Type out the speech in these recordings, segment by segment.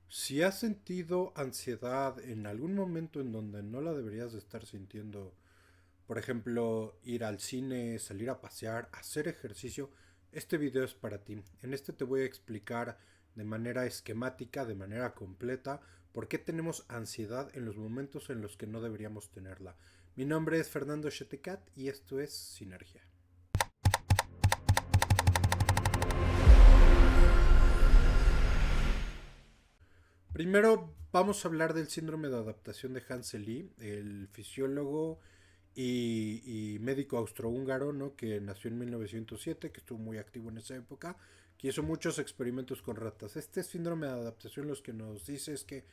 Si has sentido ansiedad en algún momento en donde no la deberías de estar sintiendo, por ejemplo, ir al cine, salir a pasear, hacer ejercicio, este video es para ti. En este te voy a explicar de manera esquemática, de manera completa, por qué tenemos ansiedad en los momentos en los que no deberíamos tenerla. Mi nombre es Fernando Shetecat y esto es Sinergia. Primero vamos a hablar del síndrome de adaptación de Hansen Lee, el fisiólogo y médico austrohúngaro, ¿no? Que nació en 1907, que estuvo muy activo en esa época, que hizo muchos experimentos con ratas. Este síndrome de adaptación lo que nos dice es que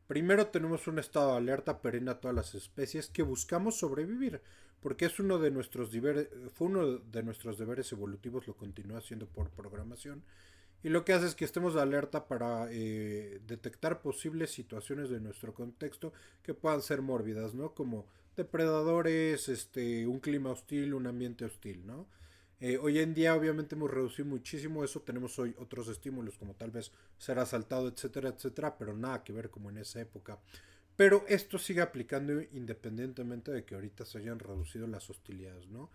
primero tenemos un estado de alerta perenne a todas las especies que buscamos sobrevivir, porque es uno de nuestros deberes, fue uno de nuestros deberes evolutivos, lo continúa haciendo por programación, y lo que hace es que estemos de alerta para detectar posibles situaciones de nuestro contexto que puedan ser mórbidas, ¿no? Como depredadores, un clima hostil, un ambiente hostil, ¿no? Hoy en día obviamente hemos reducido muchísimo eso, tenemos hoy otros estímulos como tal vez ser asaltado, etcétera, etcétera, pero nada que ver como en esa época. Pero esto sigue aplicando independientemente de que ahorita se hayan reducido las hostilidades, ¿no?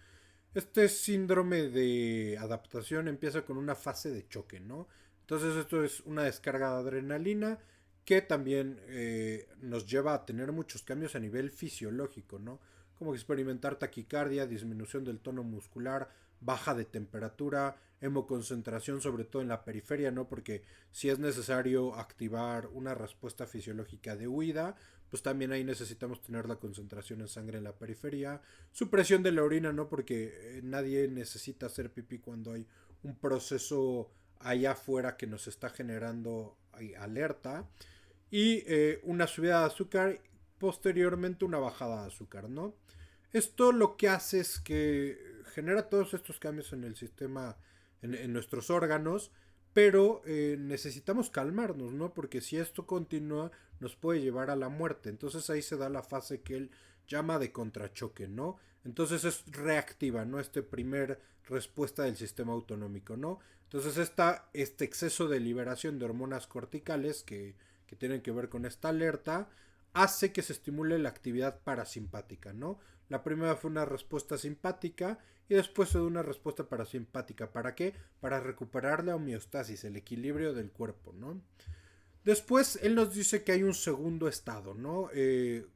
Este síndrome de adaptación empieza con una fase de choque, ¿no? Entonces esto es una descarga de adrenalina que también nos lleva a tener muchos cambios a nivel fisiológico, ¿no? Como experimentar taquicardia, disminución del tono muscular, baja de temperatura, hemoconcentración, sobre todo en la periferia, ¿no? Porque si es necesario activar una respuesta fisiológica de huida, pues también ahí necesitamos tener la concentración en sangre en la periferia, supresión de la orina, ¿no? Porque nadie necesita hacer pipí cuando hay un proceso allá afuera que nos está generando alerta, y una subida de azúcar, posteriormente una bajada de azúcar, ¿no? Esto lo que hace es que genera todos estos cambios en el sistema, en nuestros órganos, pero necesitamos calmarnos, ¿no? Porque si esto continúa, nos puede llevar a la muerte. Entonces ahí se da la fase que él llama de contrachoque, ¿no? Entonces es reactiva, ¿no? Este primer respuesta del sistema autonómico, ¿no? Entonces este exceso de liberación de hormonas corticales que tienen que ver con esta alerta hace que se estimule la actividad parasimpática, ¿no? La primera fue una respuesta simpática y después se da una respuesta parasimpática. ¿Para qué? Para recuperar la homeostasis, el equilibrio del cuerpo, ¿no? Después él nos dice que hay un segundo estado, ¿no? De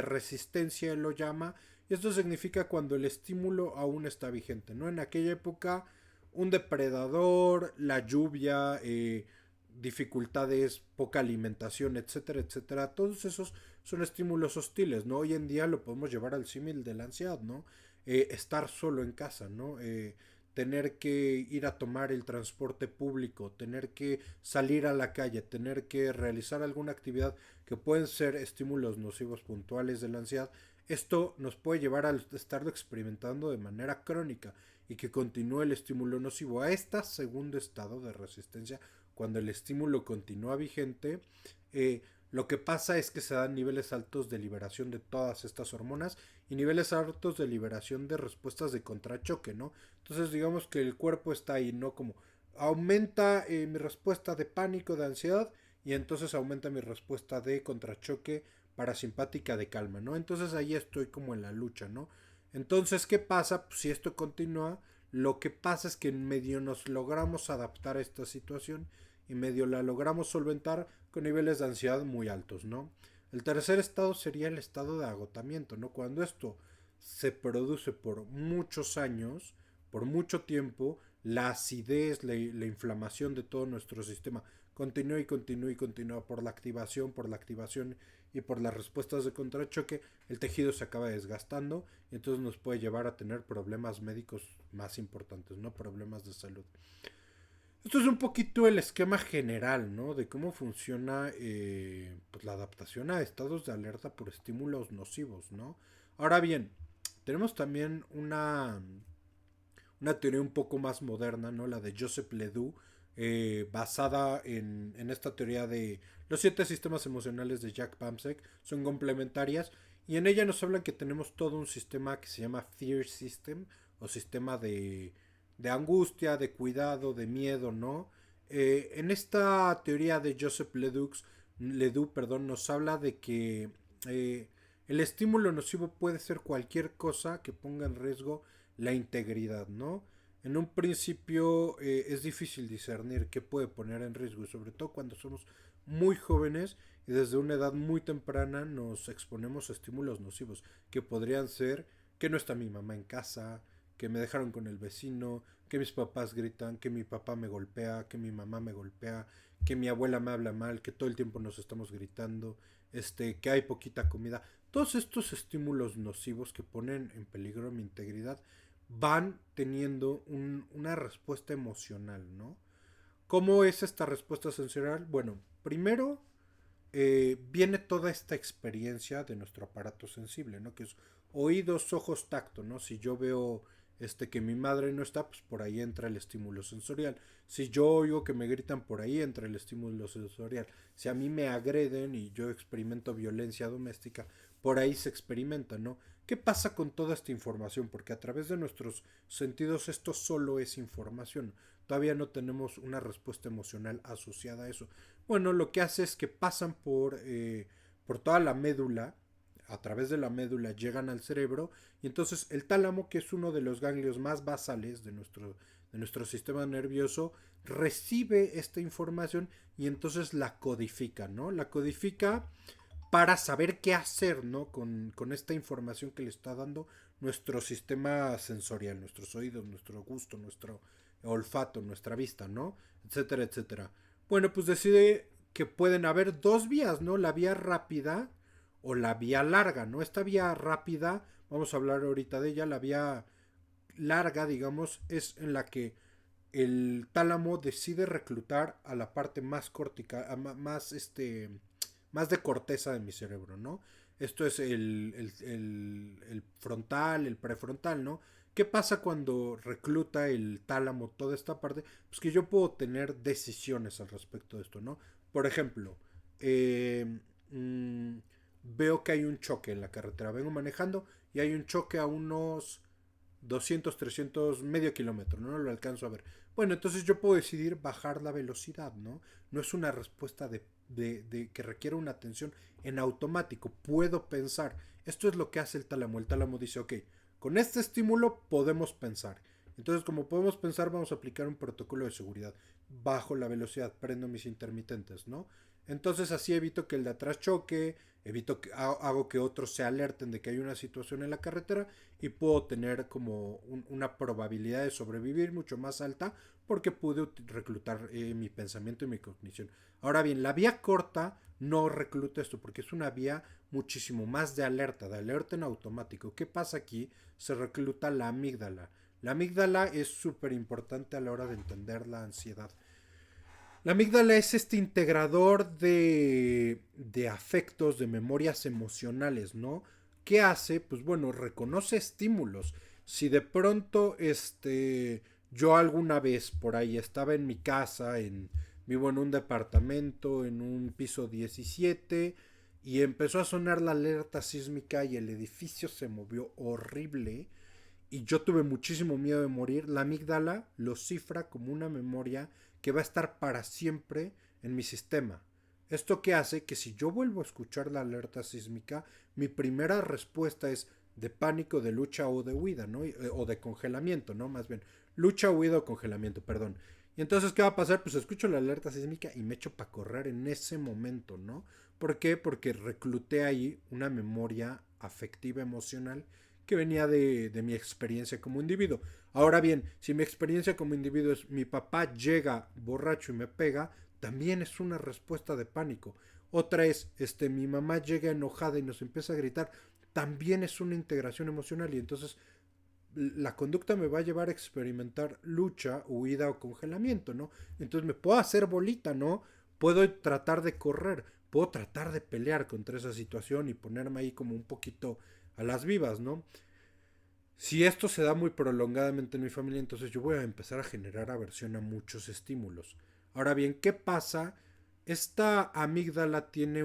resistencia él lo llama. Y esto significa cuando el estímulo aún está vigente, ¿no? En aquella época un depredador, la lluvia, dificultades, poca alimentación, etcétera, etcétera. Todos esos son estímulos hostiles, ¿no? Hoy en día lo podemos llevar al símil de la ansiedad, ¿no? Estar solo en casa, ¿no? Tener que ir a tomar el transporte público, tener que salir a la calle, tener que realizar alguna actividad que pueden ser estímulos nocivos puntuales de la ansiedad, esto nos puede llevar a estarlo experimentando de manera crónica y que continúe el estímulo nocivo a este segundo estado de resistencia cuando el estímulo continúa vigente. Lo que pasa es que se dan niveles altos de liberación de todas estas hormonas y niveles altos de liberación de respuestas de contrachoque, ¿no? Entonces digamos que el cuerpo está ahí, ¿no? Como aumenta mi respuesta de pánico, de ansiedad, y entonces aumenta mi respuesta de contrachoque parasimpática de calma, ¿no? Entonces ahí estoy como en la lucha, ¿no? Entonces, ¿qué pasa? Pues si esto continúa, lo que pasa es que en medio nos logramos adaptar a esta situación y medio la logramos solventar con niveles de ansiedad muy altos, ¿no? El tercer estado sería el estado de agotamiento, ¿no? Cuando esto se produce por muchos años, por mucho tiempo, la acidez, la inflamación de todo nuestro sistema continúa y continúa y continúa por la activación y por las respuestas de contrachoque, el tejido se acaba desgastando y entonces nos puede llevar a tener problemas médicos más importantes, ¿no? Problemas de salud. Esto es un poquito el esquema general, ¿no? De cómo funciona pues, la adaptación a estados de alerta por estímulos nocivos, ¿no? Ahora bien, tenemos también una teoría un poco más moderna, ¿no? La de Joseph Ledoux, basada en esta teoría de los 7 sistemas emocionales de Jack Pamsek, son complementarias y en ella nos hablan que tenemos todo un sistema que se llama Fear System o sistema de angustia, de cuidado, de miedo, ¿no? En esta teoría de Joseph Ledoux, perdón, nos habla de que eh, el estímulo nocivo puede ser cualquier cosa que ponga en riesgo la integridad, ¿no? En un principio es difícil discernir qué puede poner en riesgo, sobre todo cuando somos muy jóvenes y desde una edad muy temprana nos exponemos a estímulos nocivos, que podrían ser que no está mi mamá en casa, que me dejaron con el vecino, que mis papás gritan, que mi papá me golpea, que mi mamá me golpea, que mi abuela me habla mal, que todo el tiempo nos estamos gritando, que hay poquita comida. Todos estos estímulos nocivos que ponen en peligro mi integridad van teniendo una respuesta emocional, ¿no? ¿Cómo es esta respuesta sensorial? Bueno, primero viene toda esta experiencia de nuestro aparato sensible, ¿no? Que es oídos, ojos, tacto, ¿no? Si yo veo que mi madre no está, pues por ahí entra el estímulo sensorial. Si yo oigo que me gritan, por ahí entra el estímulo sensorial. Si a mí me agreden y yo experimento violencia doméstica, por ahí se experimenta, ¿no? ¿Qué pasa con toda esta información? Porque a través de nuestros sentidos esto solo es información. Todavía no tenemos una respuesta emocional asociada a eso. Bueno, lo que hace es que pasan por toda la médula, a través de la médula llegan al cerebro y entonces el tálamo, que es uno de los ganglios más basales de nuestro sistema nervioso, recibe esta información y entonces la codifica, ¿no? La codifica para saber qué hacer, ¿no? Con esta información que le está dando nuestro sistema sensorial, nuestros oídos, nuestro gusto, nuestro olfato, nuestra vista, ¿no? Etcétera, etcétera. Bueno, pues decide que pueden haber dos vías, ¿no? La vía rápida o la vía larga, ¿no? Esta vía rápida, vamos a hablar ahorita de ella, la vía larga, digamos, es en la que el tálamo decide reclutar a la parte más cortica, más de corteza de mi cerebro, ¿no? Esto es el frontal, el prefrontal, ¿no? ¿Qué pasa cuando recluta el tálamo toda esta parte? Pues que yo puedo tener decisiones al respecto de esto, ¿no? Por ejemplo, eh, mmm, veo que hay un choque en la carretera. Vengo manejando y hay un choque a unos 200, 300, medio kilómetro, ¿no? Lo alcanzo a ver. Bueno, entonces yo puedo decidir bajar la velocidad, ¿no? No es una respuesta de que requiere una atención en automático. Puedo pensar. Esto es lo que hace el tálamo. El tálamo dice, ok, con este estímulo podemos pensar. Entonces, como podemos pensar, vamos a aplicar un protocolo de seguridad. Bajo la velocidad, prendo mis intermitentes, ¿no? Entonces así evito que el de atrás choque, hago que otros se alerten de que hay una situación en la carretera y puedo tener como una probabilidad de sobrevivir mucho más alta porque pude reclutar mi pensamiento y mi cognición. Ahora bien, la vía corta no recluta esto porque es una vía muchísimo más de alerta en automático. ¿Qué pasa aquí? Se recluta la amígdala. La amígdala es súper importante a la hora de entender la ansiedad. La amígdala es este integrador de afectos, de memorias emocionales, ¿no? ¿Qué hace? Pues bueno, reconoce estímulos. Si de pronto, yo alguna vez por ahí estaba en mi casa, vivo en un departamento, en un piso 17, y empezó a sonar la alerta sísmica y el edificio se movió horrible, y yo tuve muchísimo miedo de morir, la amígdala lo cifra como una memoria que va a estar para siempre en mi sistema. Esto que hace que si yo vuelvo a escuchar la alerta sísmica, mi primera respuesta es de pánico, de lucha o de huida, ¿no? O de congelamiento, ¿no? Más bien, lucha, huida o congelamiento, perdón. Y entonces, ¿qué va a pasar? Pues escucho la alerta sísmica y me echo para correr en ese momento, ¿no? ¿Por qué? Porque recluté ahí una memoria afectiva emocional que venía de mi experiencia como individuo. Ahora bien, si mi experiencia como individuo es mi papá llega borracho y me pega, también es una respuesta de pánico. Otra es, mi mamá llega enojada y nos empieza a gritar, también es una integración emocional y entonces la conducta me va a llevar a experimentar lucha, huida o congelamiento, ¿no? Entonces me puedo hacer bolita, ¿no? Puedo tratar de correr, puedo tratar de pelear contra esa situación y ponerme ahí como un poquito a las vivas, ¿no? Si esto se da muy prolongadamente en mi familia, entonces yo voy a empezar a generar aversión a muchos estímulos. Ahora bien, ¿qué pasa? Esta amígdala tiene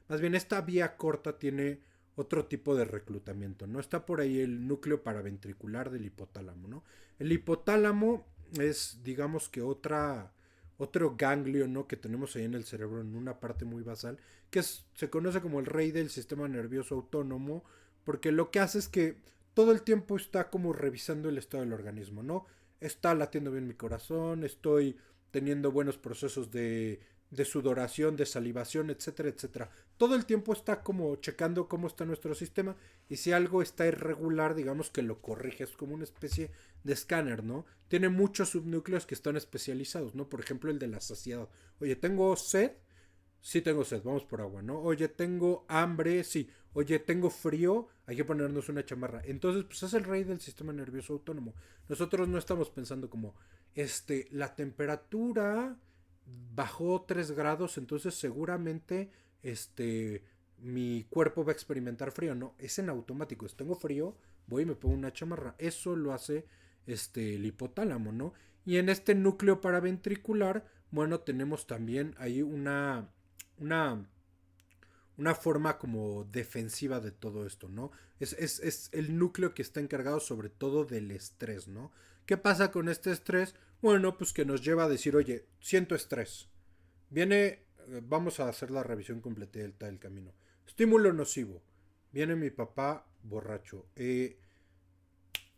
más bien esta vía corta tiene otro tipo de reclutamiento, ¿no? Está por ahí el núcleo paraventricular del hipotálamo, ¿no? El hipotálamo es, digamos que otro ganglio, ¿no? Que tenemos ahí en el cerebro, en una parte muy basal, se conoce como el rey del sistema nervioso autónomo, porque lo que hace es que todo el tiempo está como revisando el estado del organismo, ¿no? Está latiendo bien mi corazón, estoy teniendo buenos procesos de sudoración, de salivación, etcétera, etcétera. Todo el tiempo está como checando cómo está nuestro sistema y si algo está irregular, digamos que lo corrige, es como una especie de escáner, ¿no? Tiene muchos subnúcleos que están especializados, ¿no? Por ejemplo, el de la saciedad. Oye, ¿tengo sed? Sí tengo sed, vamos por agua, ¿no? Oye, ¿tengo hambre? Sí. Oye, ¿tengo frío? Hay que ponernos una chamarra. Entonces, pues es el rey del sistema nervioso autónomo. Nosotros no estamos pensando como, la temperatura bajó 3 grados, entonces seguramente, mi cuerpo va a experimentar frío. No, es en automático. Si tengo frío, voy y me pongo una chamarra. Eso lo hace, el hipotálamo, ¿no? Y en este núcleo paraventricular, bueno, tenemos también ahí una, una forma como defensiva de todo esto, ¿no? Es el núcleo que está encargado sobre todo del estrés, ¿no? ¿Qué pasa con este estrés? Bueno, pues que nos lleva a decir, oye, siento estrés. Viene, vamos a hacer la revisión completa del camino. Estímulo nocivo. Viene mi papá borracho.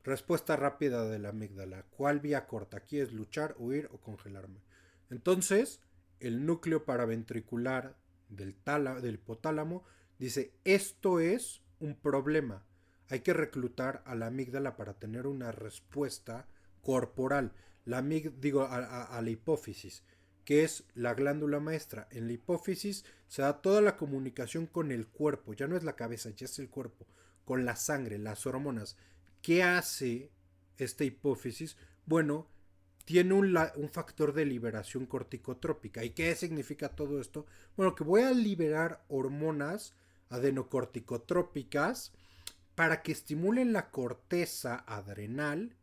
Respuesta rápida de la amígdala. ¿Cuál vía corta? Aquí es luchar, huir o congelarme. Entonces, el núcleo paraventricular del hipotálamo dice, esto es un problema. Hay que reclutar a la amígdala para tener una respuesta corporal. A la hipófisis, que es la glándula maestra. En la hipófisis se da toda la comunicación con el cuerpo. Ya no es la cabeza, ya es el cuerpo. Con la sangre, las hormonas. ¿Qué hace esta hipófisis? Bueno, tiene un factor de liberación corticotrópica. ¿Y qué significa todo esto? Bueno, que voy a liberar hormonas adenocorticotrópicas para que estimulen la corteza adrenal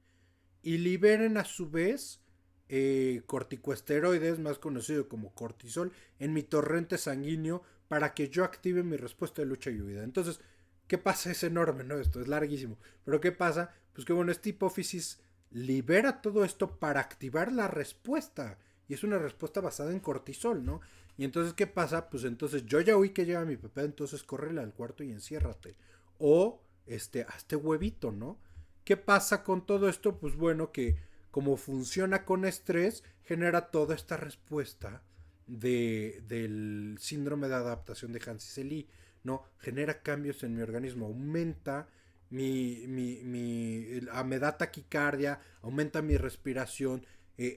y liberen a su vez corticosteroides, más conocido como cortisol, en mi torrente sanguíneo para que yo active mi respuesta de lucha y huida. Entonces, ¿qué pasa? Es enorme, ¿no? Esto es larguísimo. Pero ¿qué pasa? Pues que bueno, esta hipófisis libera todo esto para activar la respuesta. Y es una respuesta basada en cortisol, ¿no? Y entonces, ¿qué pasa? Pues entonces yo ya oí que llega mi papá, entonces córrele al cuarto y enciérrate. O, hazte huevito, ¿no? ¿Qué pasa con todo esto? Pues bueno, que como funciona con estrés, genera toda esta respuesta del síndrome de adaptación de Hansen-Lee, ¿no? Genera cambios en mi organismo, aumenta me da taquicardia, aumenta mi respiración,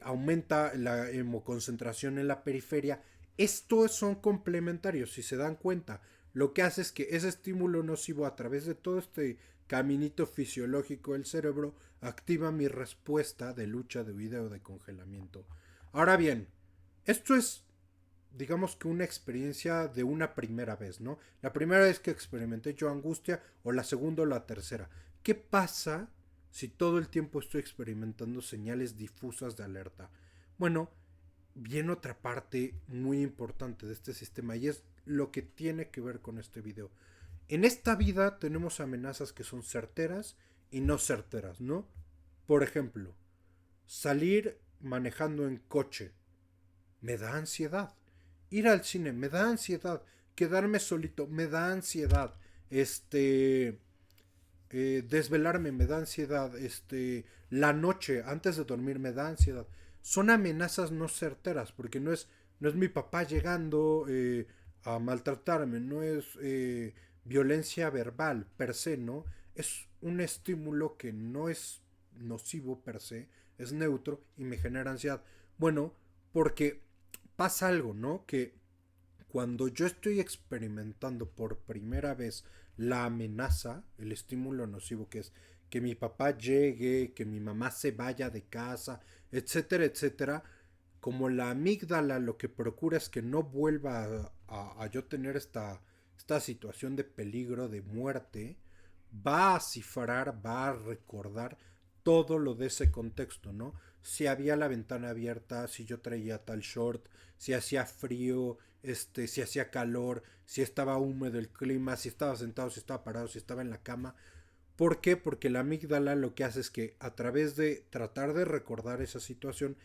aumenta la hemoconcentración en la periferia. Estos son complementarios, si se dan cuenta. Lo que hace es que ese estímulo nocivo a través de todo este caminito fisiológico del cerebro activa mi respuesta de lucha, de huida o de congelamiento. Ahora bien, esto es, digamos que una experiencia de una primera vez, ¿no? La primera vez que experimenté yo angustia o la segunda o la tercera. ¿Qué pasa si todo el tiempo estoy experimentando señales difusas de alerta? Bueno, viene otra parte muy importante de este sistema y es lo que tiene que ver con este video. En esta vida tenemos amenazas que son certeras y no certeras, ¿no? Por ejemplo, salir manejando en coche me da ansiedad. Ir al cine me da ansiedad. Quedarme solito me da ansiedad. Desvelarme me da ansiedad. La noche antes de dormir me da ansiedad. Son amenazas no certeras porque no es mi papá llegando a maltratarme, no es violencia verbal per se, ¿no? Es un estímulo que no es nocivo per se, es neutro y me genera ansiedad. Bueno, porque pasa algo, ¿no? Que cuando yo estoy experimentando por primera vez la amenaza, el estímulo nocivo que es que mi papá llegue, que mi mamá se vaya de casa, etcétera, etcétera, como la amígdala lo que procura es que no vuelva a yo tener esta situación de peligro, de muerte, va a cifrar, va a recordar todo lo de ese contexto, ¿no? Si había la ventana abierta, si yo traía tal short, si hacía frío, si hacía calor, si estaba húmedo el clima, si estaba sentado, si estaba parado, si estaba en la cama. ¿Por qué? Porque la amígdala lo que hace es que a través de tratar de recordar esa situación,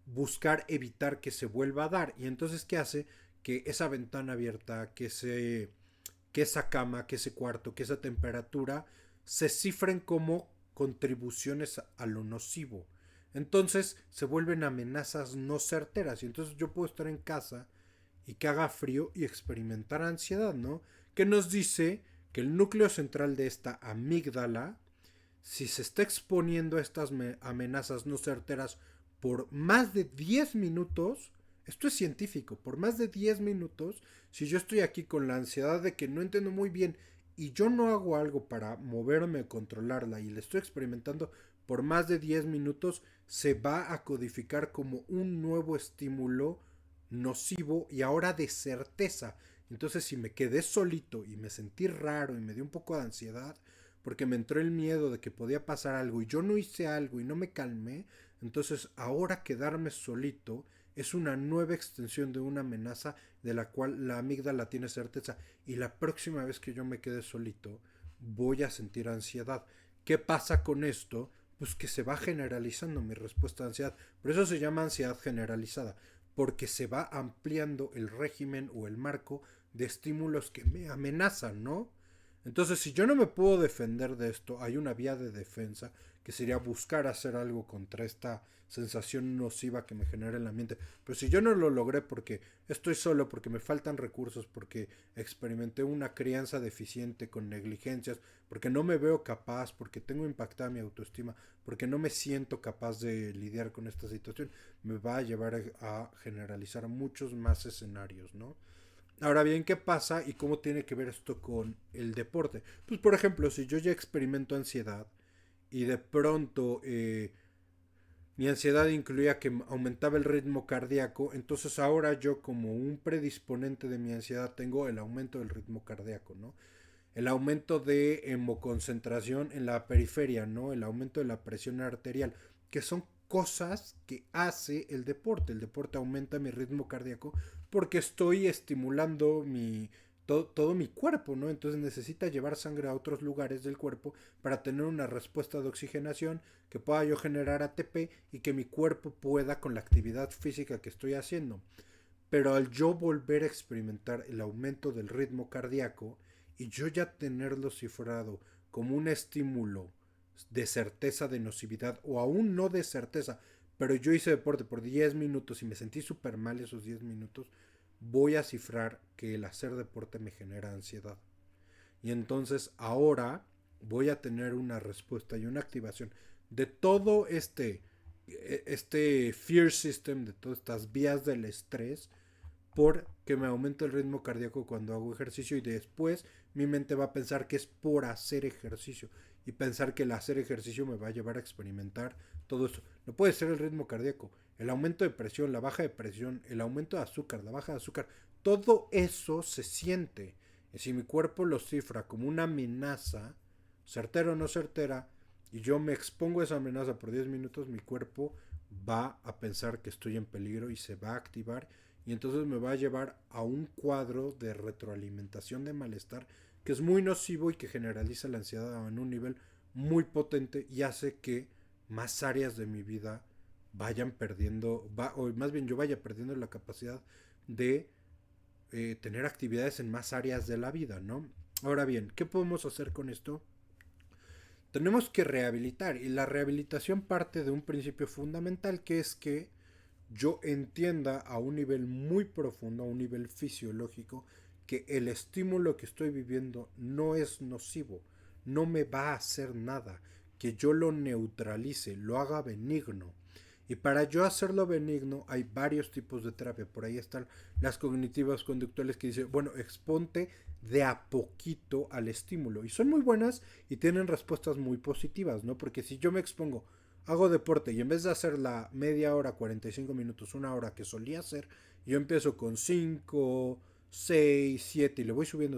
buscar evitar que se vuelva a dar. Y entonces, ¿qué hace? Que esa ventana abierta, que esa cama, que ese cuarto, que esa temperatura se cifren como contribuciones a lo nocivo. Entonces se vuelven amenazas no certeras. Y entonces yo puedo estar en casa y que haga frío y experimentar ansiedad, ¿no? Que nos dice que el núcleo central de esta amígdala, si se está exponiendo a estas amenazas no certeras por más de 10 minutos, esto es científico, por más de 10 minutos, si yo estoy aquí con la ansiedad de que no entiendo muy bien y yo no hago algo para moverme, controlarla y la estoy experimentando por más de 10 minutos, se va a codificar como un nuevo estímulo nocivo y ahora de certeza. Entonces, si me quedé solito y me sentí raro y me dio un poco de ansiedad, porque me entró el miedo de que podía pasar algo y yo no hice algo y no me calmé, entonces ahora quedarme solito es una nueva extensión de una amenaza de la cual la amígdala tiene certeza y la próxima vez que yo me quede solito voy a sentir ansiedad. ¿Qué pasa con esto? Pues que se va generalizando mi respuesta a ansiedad. Por eso se llama ansiedad generalizada, porque se va ampliando el régimen o el marco de estímulos que me amenazan, ¿no? Entonces, si yo no me puedo defender de esto, hay una vía de defensa que sería buscar hacer algo contra esta sensación nociva que me genera el ambiente. Pero si yo no lo logré porque estoy solo, porque me faltan recursos, porque experimenté una crianza deficiente con negligencias, porque no me veo capaz, porque tengo impactada mi autoestima, porque no me siento capaz de lidiar con esta situación, me va a llevar a generalizar muchos más escenarios, ¿no? Ahora bien, ¿qué pasa y cómo tiene que ver esto con el deporte? Pues por ejemplo, si yo ya experimento ansiedad y de pronto mi ansiedad incluía que aumentaba el ritmo cardíaco, entonces ahora yo como un predisponente de mi ansiedad tengo el aumento del ritmo cardíaco, ¿no? El aumento de hemoconcentración en la periferia, ¿no? El aumento de la presión arterial, que son cosas que hace el deporte. El deporte aumenta mi ritmo cardíaco porque estoy estimulando todo mi cuerpo, ¿no? Entonces necesita llevar sangre a otros lugares del cuerpo para tener una respuesta de oxigenación, que pueda yo generar ATP y que mi cuerpo pueda con la actividad física que estoy haciendo. Pero al yo volver a experimentar el aumento del ritmo cardíaco y yo ya tenerlo cifrado como un estímulo de certeza de nocividad o aún no de certeza, pero yo hice deporte por 10 minutos y me sentí súper mal esos 10 minutos, voy a cifrar que el hacer deporte me genera ansiedad. Y entonces ahora voy a tener una respuesta y una activación de todo este fear system, de todas estas vías del estrés, porque me aumenta el ritmo cardíaco cuando hago ejercicio y después mi mente va a pensar que es por hacer ejercicio y pensar que el hacer ejercicio me va a llevar a experimentar todo eso. No puede ser el ritmo cardíaco, el aumento de presión, la baja de presión, el aumento de azúcar, la baja de azúcar, todo eso se siente. Y si mi cuerpo lo cifra como una amenaza, certera o no certera, y yo me expongo a esa amenaza por 10 minutos, mi cuerpo va a pensar que estoy en peligro y se va a activar y entonces me va a llevar a un cuadro de retroalimentación de malestar que es muy nocivo y que generaliza la ansiedad en un nivel muy potente y hace que más áreas de mi vida vayan perdiendo, o más bien yo vaya perdiendo la capacidad de tener actividades en más áreas de la vida, ¿no? Ahora bien, ¿qué podemos hacer con esto? Tenemos que rehabilitar y la rehabilitación parte de un principio fundamental que es que yo entienda a un nivel muy profundo, a un nivel fisiológico, que el estímulo que estoy viviendo no es nocivo, no me va a hacer nada, que yo lo neutralice, lo haga benigno. Y para yo hacerlo benigno hay varios tipos de terapia. Por ahí están las cognitivas conductuales que dicen, bueno, exponte de a poquito al estímulo. Y son muy buenas y tienen respuestas muy positivas, ¿no? Porque si yo me expongo, hago deporte y en vez de hacer la media hora, 45 minutos, una hora que solía hacer, yo empiezo con 5 6 7 y le voy subiendo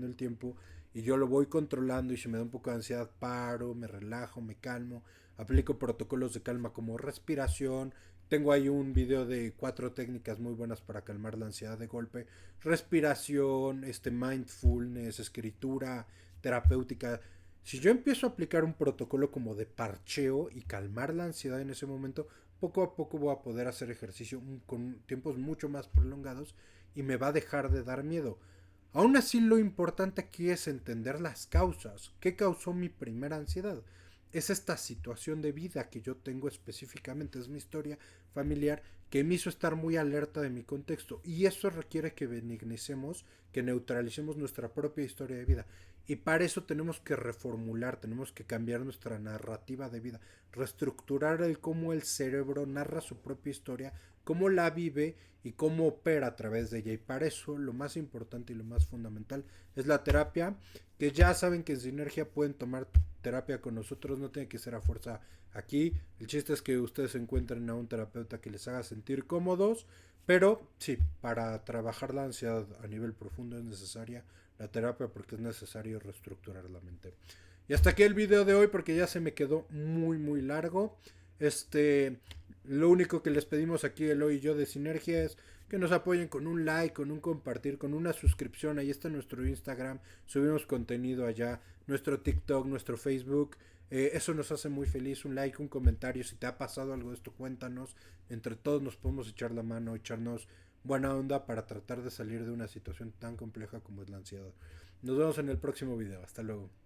el tiempo y yo lo voy controlando y si me da un poco de ansiedad paro, me relajo, me calmo, aplico protocolos de calma como respiración. Tengo ahí un video de 4 técnicas muy buenas para calmar la ansiedad de golpe. Respiración, mindfulness, escritura terapéutica. Si yo empiezo a aplicar un protocolo como de parcheo y calmar la ansiedad en ese momento, poco a poco voy a poder hacer ejercicio con tiempos mucho más prolongados y me va a dejar de dar miedo. Aún así, lo importante aquí es entender las causas. ¿Qué causó mi primera ansiedad? Es esta situación de vida que yo tengo específicamente, es mi historia familiar que me hizo estar muy alerta de mi contexto y eso requiere que benignicemos, que neutralicemos nuestra propia historia de vida. Y para eso tenemos que reformular, tenemos que cambiar nuestra narrativa de vida, reestructurar el cómo el cerebro narra su propia historia, cómo la vive y cómo opera a través de ella. Y para eso lo más importante y lo más fundamental es la terapia, que ya saben que en Sinergia pueden tomar terapia con nosotros, no tiene que ser a fuerza aquí. El chiste es que ustedes encuentren a un terapeuta que les haga sentir cómodos, pero sí, para trabajar la ansiedad a nivel profundo es necesaria la terapia porque es necesario reestructurar la mente. Y hasta aquí el video de hoy porque ya se me quedó muy largo. Lo único que les pedimos aquí Eloy y yo de Sinergia es que nos apoyen con un like, con un compartir, con una suscripción. Ahí está nuestro Instagram, subimos contenido allá, nuestro TikTok, nuestro Facebook. Eso nos hace muy feliz. Un like, un comentario. Si te ha pasado algo de esto, cuéntanos. Entre todos nos podemos echar la mano, echarnos buena onda para tratar de salir de una situación tan compleja como es la ansiedad. Nos vemos en el próximo video. Hasta luego.